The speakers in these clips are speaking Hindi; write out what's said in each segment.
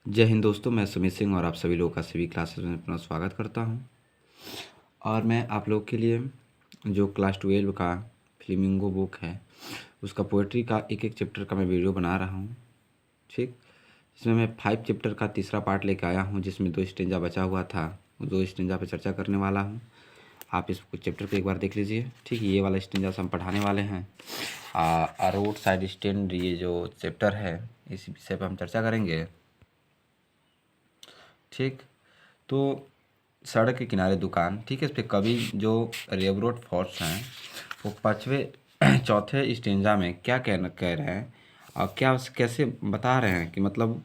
जय हिंद दोस्तों, मैं सुमित सिंह और आप सभी लोगों का सभी क्लासेस में अपना स्वागत करता हूं। और मैं आप लोग के लिए जो क्लास 12 का फ्लेमिंगो बुक है उसका पोएट्री का एक एक चैप्टर का मैं वीडियो बना रहा हूं। ठीक, इसमें मैं 5 चैप्टर का तीसरा पार्ट लेकर आया हूं, जिसमें 2 स्टेंजा बचा हुआ था। 2 स्टेंजा पे चर्चा करने वाला हूं। आप इस चैप्टर को एक बार देख लीजिए। ठीक, ये वाला स्टेंजा से हम पढ़ाने वाले हैं। रोड साइड स्टैंड, ये जो चैप्टर है इसी विषय पर हम चर्चा करेंगे। ठीक, तो सड़क के किनारे दुकान। ठीक है, इस पे कवि जो रेवरोट फॉर्स हैं वो पाँचवें चौथे स्टेंजा में क्या कह रहे हैं और क्या कैसे बता रहे हैं कि मतलब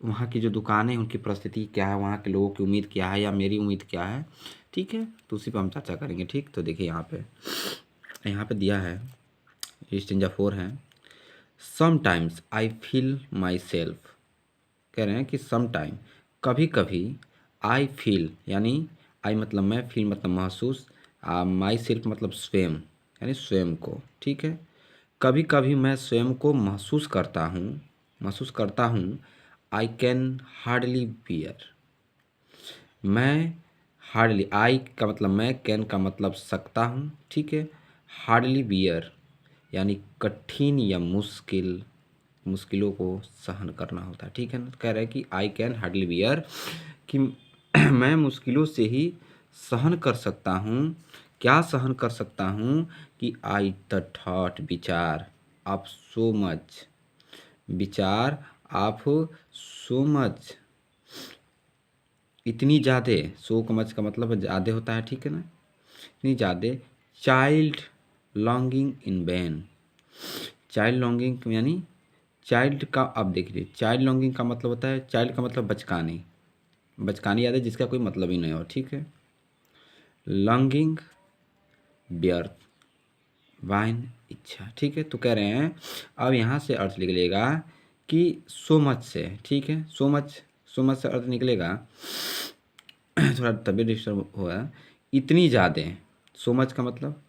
वहाँ की जो दुकानें उनकी परिस्थिति क्या है, वहाँ के लोगों की उम्मीद क्या है या मेरी उम्मीद क्या है। ठीक है, तो उसी पर हम चर्चा करेंगे। ठीक, तो देखिए यहाँ पे दिया है, स्टेंजा 4 है। Sometimes I feel my self, कह रहे हैं कि सम टाइम, कभी कभी, आई फील यानी आई मतलब मैं, फील मतलब महसूस, माई सेल्फ मतलब स्वयं यानी स्वयं को। ठीक है, कभी कभी मैं स्वयं को महसूस करता हूँ। आई कैन हार्डली बियर, मैं हार्डली, आई का मतलब मैं, कैन का मतलब सकता हूँ। ठीक है, हार्डली बियर यानी कठिन या मुश्किलों को सहन करना होता है। ठीक है ना, कह रहा है कि आई कैन हार्डली बियर कि मैं मुश्किलों से ही सहन कर सकता हूँ। क्या सहन कर सकता हूँ कि आई द थॉट विचार ऑफ सो मच, विचार ऑफ सो मच, इतनी ज़्यादा, सो मच का मतलब ज़्यादा होता है। ठीक है ना, इतनी ज़्यादा, चाइल्ड लॉन्गिंग इन वैन, चाइल्ड लॉन्गिंग यानी चाइल्ड का, अब देखिए चाइल्ड लॉन्गिंग का मतलब होता है, चाइल्ड का मतलब बचकानी, बचकानी याद है जिसका कोई मतलब ही नहीं हो। ठीक है, लॉन्गिंग व्यर्थ, वाइन इच्छा। ठीक है, तो कह रहे हैं अब यहाँ से अर्थ निकलेगा कि सो मच से। ठीक है, सो मच से अर्थ निकलेगा थोड़ा तबीयत डिस्टर्ब हुआ, इतनी ज़्यादा, सो मच का मतलब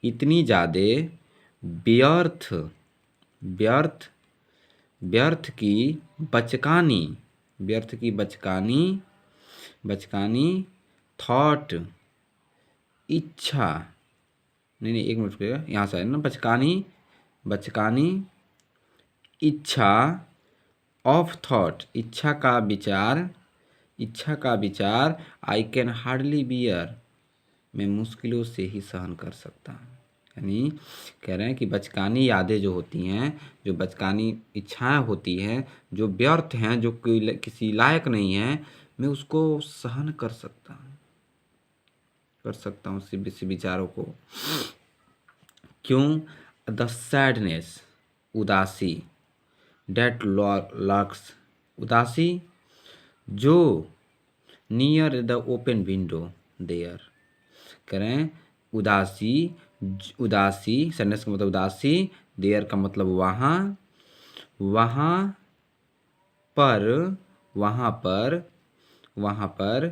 इतनी ज़्यादा, व्यर्थ, व्यर्थ, व्यर्थ की बचकानी, व्यर्थ की बचकानी, बचकानी, थॉट, इच्छा, नहीं एक मिनट रुकिएगा, यहाँ से है ना, बचकानी, बचकानी इच्छा ऑफ थॉट, इच्छा का विचार, इच्छा का विचार, आई कैन हार्डली बियर, मैं मुश्किलों से ही सहन कर सकता हूँ। यानी कह रहे हैं कि बचकानी यादें जो होती हैं, जो बचकानी इच्छाएं होती हैं, जो व्यर्थ हैं, जो किसी लायक नहीं हैं, मैं उसको सहन कर सकता हूँ इसी विचारों को। क्यों? द सैडनेस, उदासी, डेट लॉक्स, उदासी जो, near the open window there, कह रहे हैं उदासी, उदासी सैडनेस का मतलब उदासी, देयर का मतलब वहाँ, वहाँ पर, वहाँ पर, वहाँ पर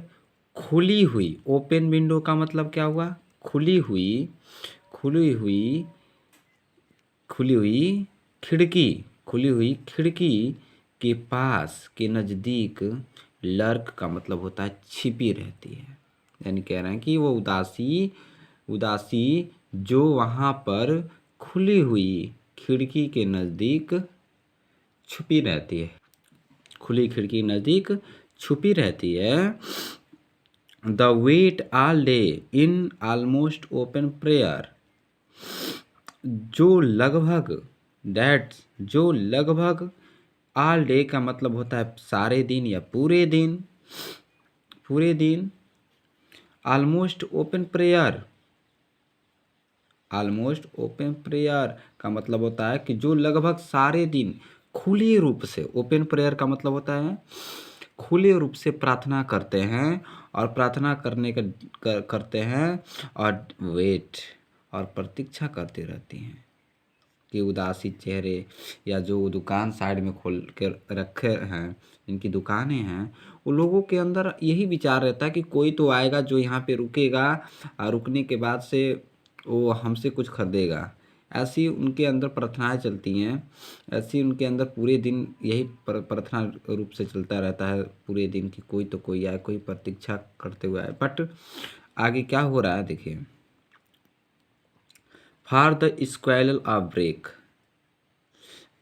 खुली हुई, ओपन विंडो का मतलब क्या हुआ, खुली हुई, खुली हुई, खुली हुई खिड़की, खुली हुई खिड़की के पास, के नज़दीक, लर्क का मतलब होता है छिपी रहती है। यानी कह रहे हैं कि वो उदासी, उदासी जो वहाँ पर खुली हुई खिड़की के नज़दीक छुपी रहती है, खुली खिड़की के नज़दीक छुपी रहती है। The wait all day in almost open prayer, जो लगभग, दैट जो लगभग, ऑल डे का मतलब होता है सारे दिन या पूरे दिन, पूरे दिन, almost open prayer, almost open prayer का मतलब होता है कि जो लगभग सारे दिन खुले रूप से, ओपन प्रेयर का मतलब होता है खुले रूप से प्रार्थना करते हैं, और प्रार्थना करते हैं और वेट और प्रतीक्षा करते रहती हैं कि उदासी चेहरे, या जो दुकान साइड में खोल के रखे हैं, इनकी दुकानें हैं, वो लोगों के अंदर यही विचार रहता है कि कोई तो आएगा जो यहाँ पे रुकेगा, और रुकने के बाद से वो हमसे कुछ खरीदेगा, ऐसी उनके अंदर प्रार्थनाएं चलती हैं, ऐसी उनके अंदर पूरे दिन यही प्रार्थना रूप से चलता रहता है पूरे दिन की कोई तो कोई आए, कोई प्रतीक्षा करते हुए आए। बट आगे क्या हो रहा है देखिए, for the squeal of brake.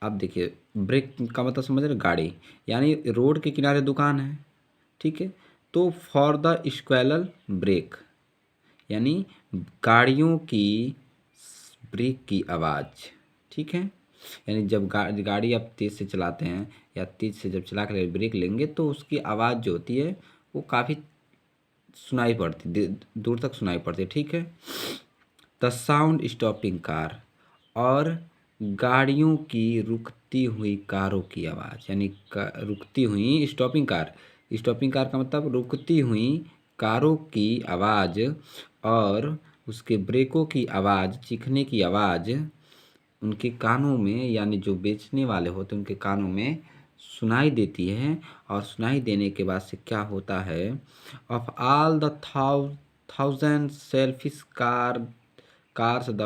अब देखिए ब्रेक का मतलब समझ रहे, गाड़ी, यानी रोड के किनारे दुकान है, ठीक है। तो फॉर द स्क्वेलल ब्रेक यानी गाड़ियों की ब्रेक की आवाज़, ठीक है। यानी जब गाड़ी आप तेज़ से चलाते हैं या तेज़ से जब चला कर ब्रेक लेंगे तो उसकी आवाज़ जो होती है वो काफ़ी सुनाई पड़ती, दूर तक सुनाई पड़ती है, ठीक है। द साउंड स्टॉपिंग कार, और गाड़ियों की रुकती हुई कारों की आवाज़, यानी रुकती हुई स्टॉपिंग कार का मतलब रुकती हुई कारों की आवाज़, और उसके ब्रेकों की आवाज़, चीखने की आवाज़ उनके कानों में, यानी जो बेचने वाले होते हैं उनके कानों में सुनाई देती है। और सुनाई देने के बाद से क्या होता है, of all the thousand selfish cars the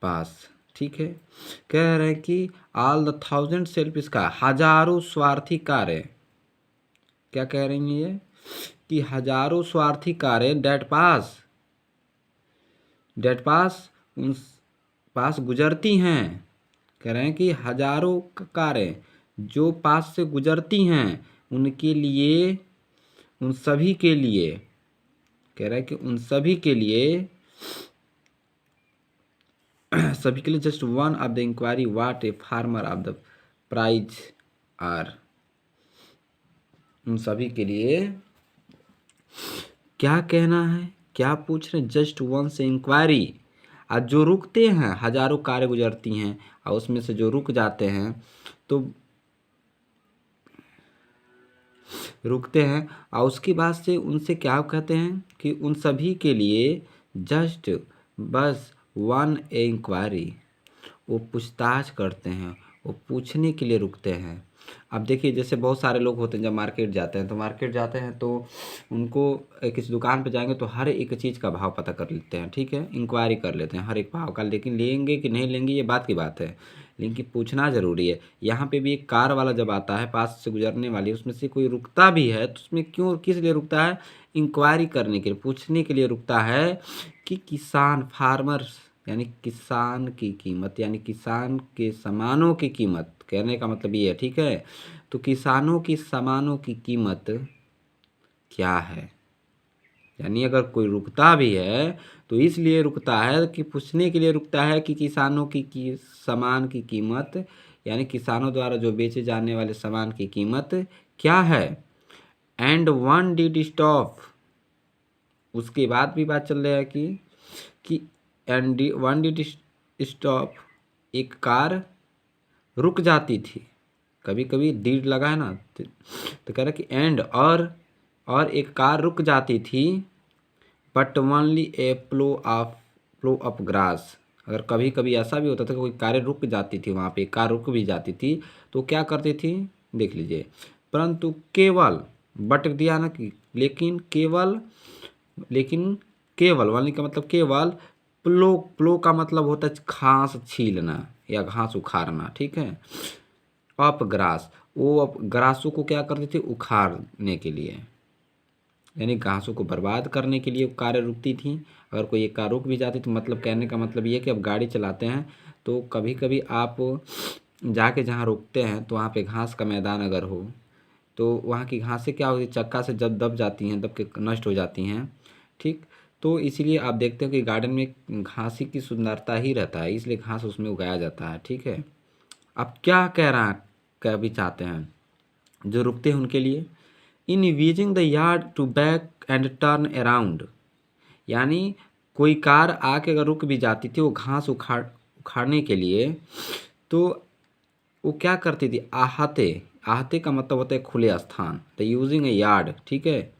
pass, ठीक है। कह रहे हैं कि all the thousand selfish car, हजारों स्वार्थी कारें, क्या कह रही हैं ये, कि हजारों स्वार्थी कारें डेट पास उन पास गुजरती हैं। कह रहे हैं कि हजारों कारें जो पास से गुजरती हैं उनके लिए, उन सभी के लिए, कह रहा है कि उन सभी के लिए सभी के लिए just one of the inquiry what a farmer of the prize are, उन सभी के लिए क्या कहना है, क्या पूछ रहे हैं, जस्ट वन से इंक्वायरी। आज जो रुकते हैं, हजारों कारें गुजरती हैं और उसमें से जो रुक जाते हैं तो रुकते हैं, और उसके बाद से उनसे क्या कहते हैं कि उन सभी के लिए जस्ट बस वन इंक्वायरी, वो पूछताछ करते हैं, वो पूछने के लिए रुकते हैं। अब देखिए जैसे बहुत सारे लोग होते हैं जब मार्केट जाते हैं तो उनको किसी दुकान पे जाएंगे तो हर एक चीज़ का भाव पता कर लेते हैं, ठीक है, इंक्वायरी कर लेते हैं हर एक भाव का, लेकिन लेंगे कि नहीं लेंगे ये बात की बात है, लेकिन पूछना ज़रूरी है। यहाँ पे भी एक कार वाला जब आता है पास से गुजरने वाली, उसमें से कोई रुकता भी है तो उसमें क्यों, किस लिए रुकता है, इंक्वायरी करने के लिए, पूछने के लिए रुकता है कि किसान, फार्मर्स, यानी किसान की कीमत, यानी किसान के सामानों की कीमत, कहने का मतलब ये है, ठीक है। तो किसानों की सामानों की कीमत क्या है, यानी अगर कोई रुकता भी है तो इसलिए रुकता है कि पूछने के लिए रुकता है कि किसानों की सामान की कीमत, यानी किसानों द्वारा जो बेचे जाने वाले सामान की कीमत क्या है। एंड वन डिड स्टॉप, उसके बाद भी बात चल रही है कि एंड वन डिड स्टॉप, एक कार रुक जाती थी, कभी कभी डिड लगा है ना तो कह रहा कि एंड, और एक कार रुक जाती थी, but only A flow of grass. अगर कभी कभी ऐसा भी होता था कि कोई कारें रुक जाती थी, वहाँ पे कार रुक भी जाती थी तो क्या करती थी, देख लीजिए, परंतु केवल, बट दिया ना कि लेकिन केवल वाली का मतलब केवल, प्लो का मतलब होता है घास छीलना या घास उखाड़ना, ठीक है। अप ग्रास, वो अप ग्रासों को क्या करते थे, उखाड़ने के लिए, यानी घासों को बर्बाद करने के लिए कारें रुकती थी। अगर कोई एक कार रुक भी जाती तो मतलब कहने का मतलब ये कि अब गाड़ी चलाते हैं तो कभी कभी आप जाके जहाँ रुकते हैं तो वहाँ पे घास का मैदान अगर हो तो वहाँ की घासें क्या होती, चक्का से जब दब जाती हैं, दब के नष्ट हो जाती हैं, ठीक। तो इसीलिए आप देखते हैं कि गार्डन में घास ही की सुंदरता ही रहता है, इसलिए घास उसमें उगाया जाता है, ठीक है। अब क्या कह भी चाहते हैं जो रुकते हैं उनके लिए, in wheezing the yard to back and turn around, यानी कोई कार आके अगर रुक भी जाती थी वो घास उखाड़ने के लिए तो वो क्या करती थी, आहते का मतलब होता है खुले स्थान, द यूजिंग ए यार्ड, ठीक है।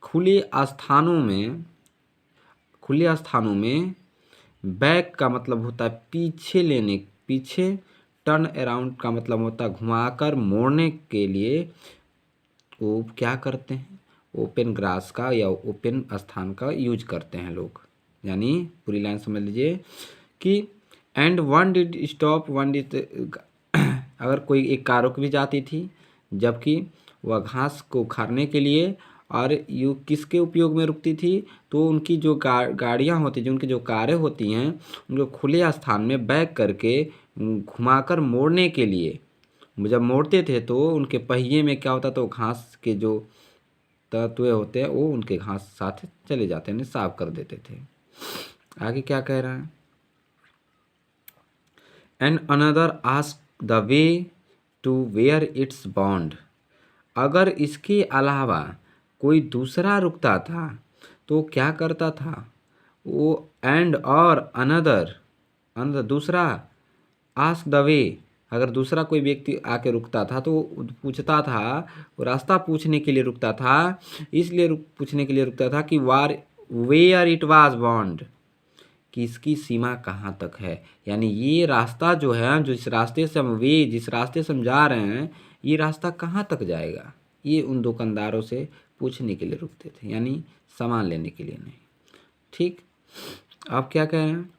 खुले स्थानों में बैक का मतलब होता है पीछे, टर्न अराउंड का मतलब होता है घुमाकर मोड़ने के लिए वो क्या करते हैं, ओपन ग्रास का या ओपन स्थान का यूज करते हैं लोग, यानी पूरी लाइन समझ लीजिए कि and one did stop, one did अगर कोई एक कार रुक भी जाती थी जबकि वह घास को खाने के लिए, और यू किसके उपयोग में रुकती थी, तो उनकी जो गाड़ियाँ होती, जो उनकी जो कारें होती हैं, उनको खुले स्थान में बैक करके घुमाकर मोड़ने के लिए जब मोड़ते थे तो उनके पहिए में क्या होता था, वो घास के जो तत्व होते हैं वो उनके घास साथ चले जाते हैं, साफ कर देते थे। आगे क्या कह रहा है, and another ask the way to where it's bond. अगर इसके अलावा कोई दूसरा रुकता था तो क्या करता था वो, एंड और अनदर, अनदर दूसरा, आस्क द वे, अगर दूसरा कोई व्यक्ति आके रुकता था तो वो पूछता था, वो रास्ता पूछने के लिए रुकता था, इसलिए पूछने के लिए रुकता था कि वेयर इट वाज बॉन्ड, कि इसकी सीमा कहाँ तक है। यानी ये रास्ता जो है, जो इस रास्ते से हम जिस रास्ते से हम जा रहे हैं, ये रास्ता कहाँ तक जाएगा, ये उन दुकानदारों से पूछने के लिए रुकते थे, यानी सामान लेने के लिए नहीं। ठीक, अब क्या कह रहे हैं,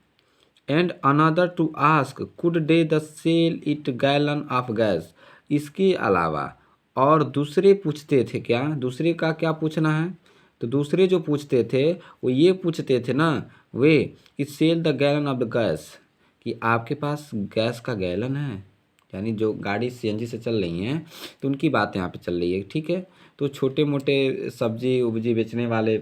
and another to ask could they the sell it gallon of gas. इसके अलावा और दूसरे पूछते थे, क्या दूसरे का क्या पूछना है, तो दूसरे जो पूछते थे वो ये पूछते थे ना, वे कि sell the gallon of the gas, कि आपके पास गैस का गैलन है, यानी जो गाड़ी सीएनजी से चल रही हैं तो उनकी बात यहाँ पे चल रही है। ठीक है, तो छोटे मोटे सब्जी उब्जी बेचने वाले,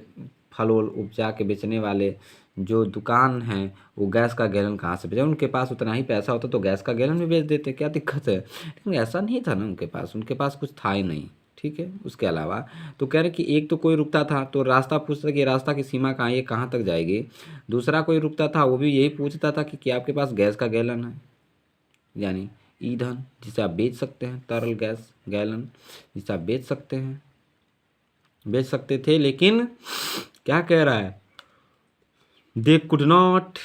फल वल उपजा के बेचने वाले जो दुकान हैं, वो गैस का गैलन कहाँ से बेचें, उनके पास उतना ही पैसा होता तो गैस का गैलन भी बेच देते, क्या दिक्कत है, लेकिन ऐसा नहीं था ना, उनके पास कुछ था ही नहीं। ठीक है, उसके अलावा तो कह रहे कि एक तो कोई रुकता था तो रास्ता पूछता कि रास्ता की सीमा कहाँ, ये कहाँ तक जाएगी, दूसरा कोई रुकता था वो भी यही पूछता था कि क्या आपके पास गैस का गैलन है, यानी ईंधन जिसे आप बेच सकते हैं, तरल गैस गैलन जिसे आप बेच सकते थे। लेकिन क्या कह रहा है, they could not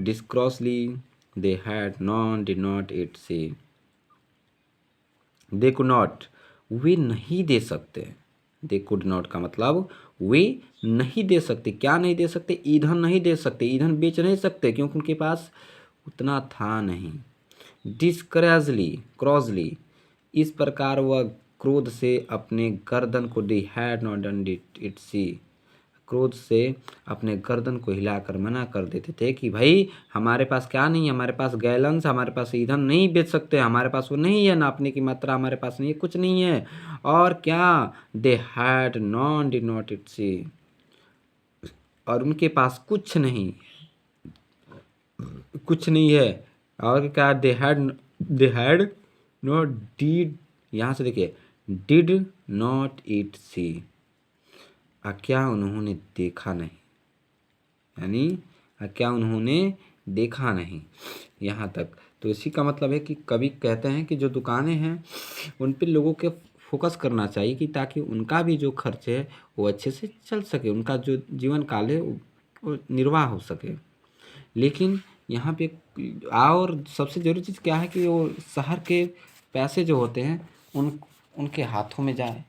discrossly, they had none did not it see, they could not, वे नहीं दे सकते, दे कुड नॉट का मतलब वे नहीं दे सकते, क्या नहीं दे सकते, ईंधन नहीं दे सकते, ईंधन बेच नहीं सकते क्योंकि उनके पास उतना था नहीं। क्रॉसली, इस प्रकार वह क्रोध से अपने गर्दन को, दी हैड नॉट डन इट सी, क्रोध से अपने गर्दन को हिलाकर मना कर देते थे कि भाई हमारे पास क्या नहीं है, हमारे पास गैलन्स, हमारे पास ईंधन नहीं बेच सकते, हमारे पास वो नहीं है, नापने की मात्रा हमारे पास नहीं है, कुछ नहीं है। और क्या, they had none did not it see, और उनके पास कुछ नहीं है। और क्या, दे हैड नॉट डिड, यहाँ से देखिए, डिड नॉट इट सी, क्या उन्होंने देखा नहीं, यानी क्या उन्होंने देखा नहीं, यहाँ तक। तो इसी का मतलब है कि कभी कहते हैं कि जो दुकानें हैं उन पे लोगों के फोकस करना चाहिए कि ताकि उनका भी जो खर्च है वो अच्छे से चल सके, उनका जो जीवन काल है वो निर्वाह हो सके। लेकिन यहाँ पे और सबसे ज़रूरी चीज़ क्या है कि वो शहर के पैसे जो होते हैं उनके हाथों में जाए,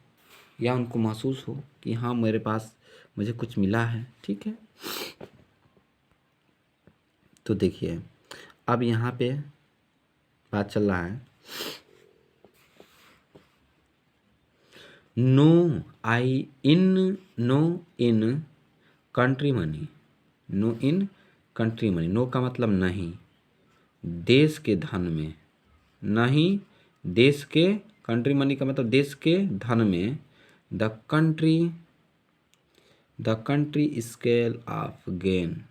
या उनको महसूस हो कि हाँ मेरे पास मुझे कुछ मिला है। ठीक है, तो देखिए अब यहाँ पे बात चल रहा है, no in country money, no का मतलब नहीं, देश के धन में नहीं, देश के, कंट्री मनी का मतलब देश के धन में, the country scale of gain,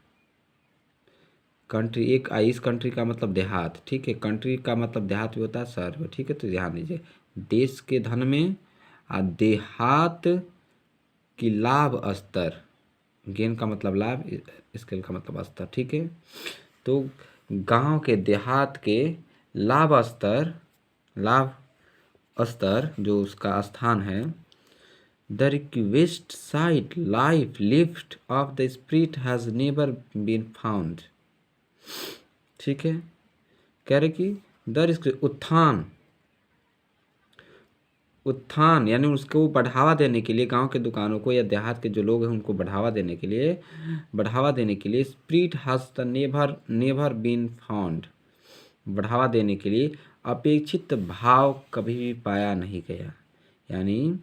country एक, इस कंट्री का मतलब देहात। ठीक है, कंट्री का मतलब देहात भी होता है, शहर में। ठीक है, तो ध्यान दीजिए, देश के धन में और देहात की लाभ स्तर, गेन का मतलब लाभ, स्केल का मतलब स्तर। ठीक है, तो गांव के, देहात के लाभ स्तर जो उसका स्थान है, the request site life lift of the spirit has never been found. ठीक है, कह रहे कि उत्थान, उत्थान यानी उसको बढ़ावा देने के लिए, गांव के दुकानों को या देहात के जो लोग हैं उनको बढ़ावा देने के लिए spirit has the never never been found, बढ़ावा देने के लिए अपेक्षित भाव कभी भी पाया नहीं गया। यानी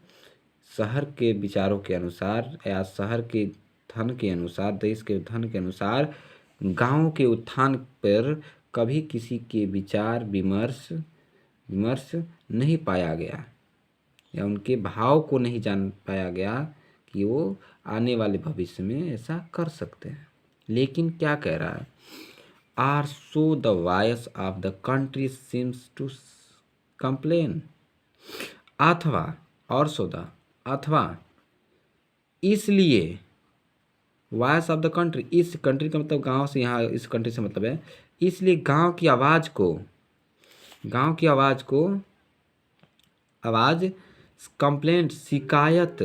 शहर के विचारों के अनुसार या शहर के धन के अनुसार, देश के धन के अनुसार गांव के उत्थान पर कभी किसी के विचार विमर्श विमर्श नहीं पाया गया, या उनके भाव को नहीं जान पाया गया कि वो आने वाले भविष्य में ऐसा कर सकते हैं। लेकिन क्या कह रहा है, or so the voice of the country seems to complain, अथवा और सोदा अथवा इसलिए, वॉइस ऑफ द कंट्री, इस कंट्री का मतलब गांव से, यहाँ इस कंट्री से मतलब है इसलिए गांव की आवाज़ को आवाज़ कंप्लेंट शिकायत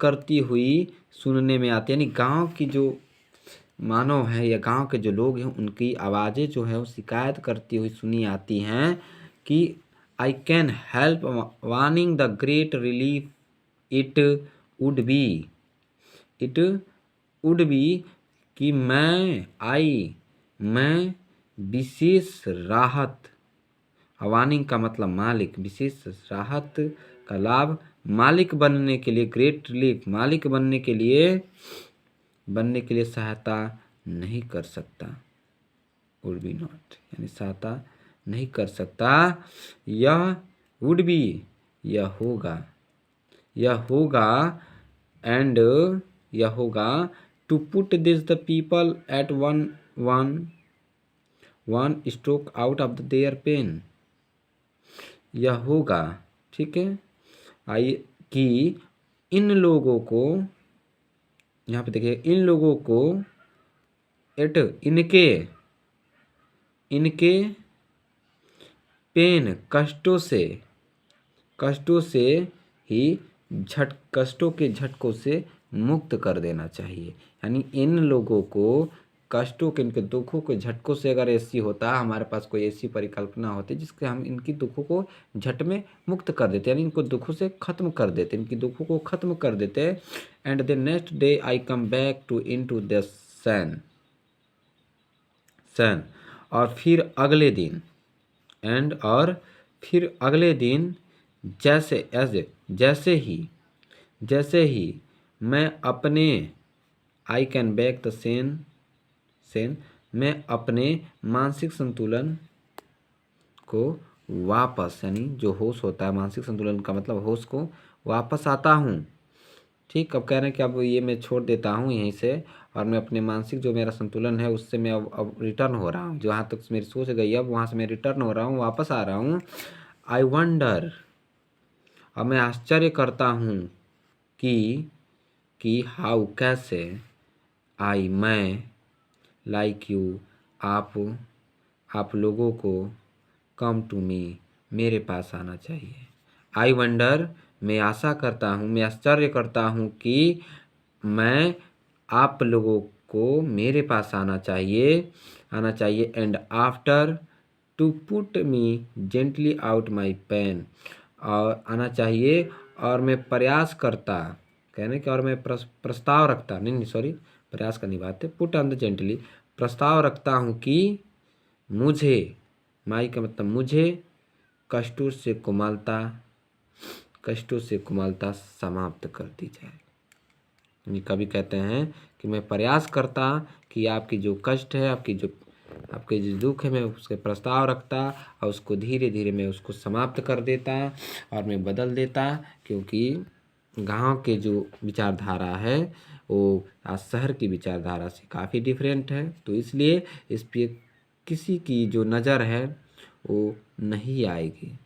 करती हुई सुनने में आती है। यानी गांव की जो मानव है या गांव के जो लोग हैं उनकी आवाज़ें जो है वो शिकायत करती हुई सुनी आती हैं कि I can help warning the great relief it would be कि मैं विशेष राहत, वार्निंग का मतलब मालिक, विशेष राहत का लाभ मालिक बनने के लिए, ग्रेट रिलीफ मालिक बनने के लिए सहायता नहीं कर सकता, वुड बी नॉट यानी सहायता नहीं कर सकता। यह वुड बी यह होगा to put this the people at one stroke out of their pain, यह होगा, ठीक है, कि इन लोगों को, यहाँ पे देखिए, इन लोगों को इनके पेन कष्टों के झटकों से मुक्त कर देना चाहिए। यानी इन लोगों को कष्टों के, इनके दुखों के झटकों से, अगर ऐसी होता, हमारे पास कोई ऐसी परिकल्पना होती जिससे हम इनकी दुखों को झट में मुक्त कर देते, यानी इनको दुखों से खत्म कर देते, इनकी दुखों को खत्म कर देते। And the next day I come back to into the sun, और फिर अगले दिन जैसे ही मैं अपने I can back the sun मैं अपने मानसिक संतुलन को वापस, यानी जो होश होता है, मानसिक संतुलन का मतलब होश को वापस आता हूँ। ठीक, अब कह रहे हैं कि अब ये मैं छोड़ देता हूँ यहीं से, और मैं अपने मानसिक जो मेरा संतुलन है उससे मैं अब रिटर्न हो रहा हूँ, जहाँ तक मेरी सोच गई अब वहाँ से मैं रिटर्न हो रहा हूँ, वापस आ रहा हूँ। आई वंडर, अब मैं आश्चर्य करता हूँ कि हाउ कैसे, आई मैं, लाइक यू आप लोगों को, कम टू मी मेरे पास आना चाहिए। आई वंडर, मैं आशा करता हूँ, मैं आश्चर्य करता हूँ कि मैं आप लोगों को मेरे पास आना चाहिए। And after to put me gently out my pain, और आना चाहिए, और मैं प्रयास करता, कहने के, और मैं प्रस्ताव रखता, नहीं सॉरी, प्रयास करनी बात है, पुट ऑन द जेंटली, प्रस्ताव रखता हूँ कि मुझे, माई का मतलब मुझे, कष्टों से कोमलता समाप्त कर दी जाए। कभी कहते हैं कि मैं प्रयास करता कि आपकी जो कष्ट है, आपके जो दुख है, मैं उसके प्रस्ताव रखता और उसको धीरे धीरे मैं उसको समाप्त कर देता और मैं बदल देता, क्योंकि गांव के जो विचारधारा है वो आज शहर की विचारधारा से काफ़ी डिफरेंट है। तो इसलिए इस पे किसी की जो नज़र है वो नहीं आएगी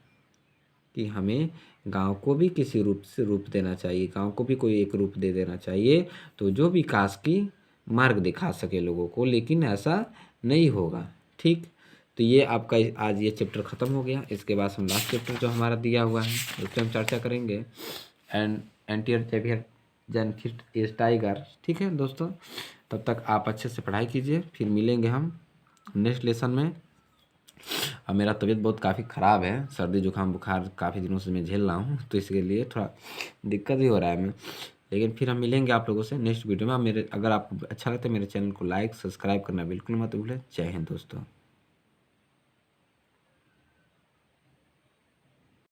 कि हमें गांव को भी किसी रूप देना चाहिए, गांव को भी कोई एक रूप दे देना चाहिए, तो जो विकास की मार्ग दिखा सके लोगों को, लेकिन ऐसा नहीं होगा। ठीक, तो ये आपका आज ये चैप्टर ख़त्म हो गया। इसके बाद हम लास्ट चैप्टर जो हमारा दिया हुआ है उस पर हम चर्चा करेंगे, एंटीयर जेवियर जन फिर एज टाइगर। ठीक है दोस्तों, तब तक आप अच्छे से पढ़ाई कीजिए, फिर मिलेंगे हम नेक्स्ट लेसन में। अब मेरा तबीयत बहुत काफ़ी ख़राब है, सर्दी जुकाम बुखार काफ़ी दिनों से मैं झेल रहा हूँ, तो इसके लिए थोड़ा दिक्कत ही हो रहा है मैं। लेकिन फिर हम मिलेंगे आप लोगों से नेक्स्ट वीडियो में। अगर आपको अच्छा लगता है मेरे चैनल को लाइक सब्सक्राइब करना बिल्कुल मत भूलें। जय हिंद दोस्तों।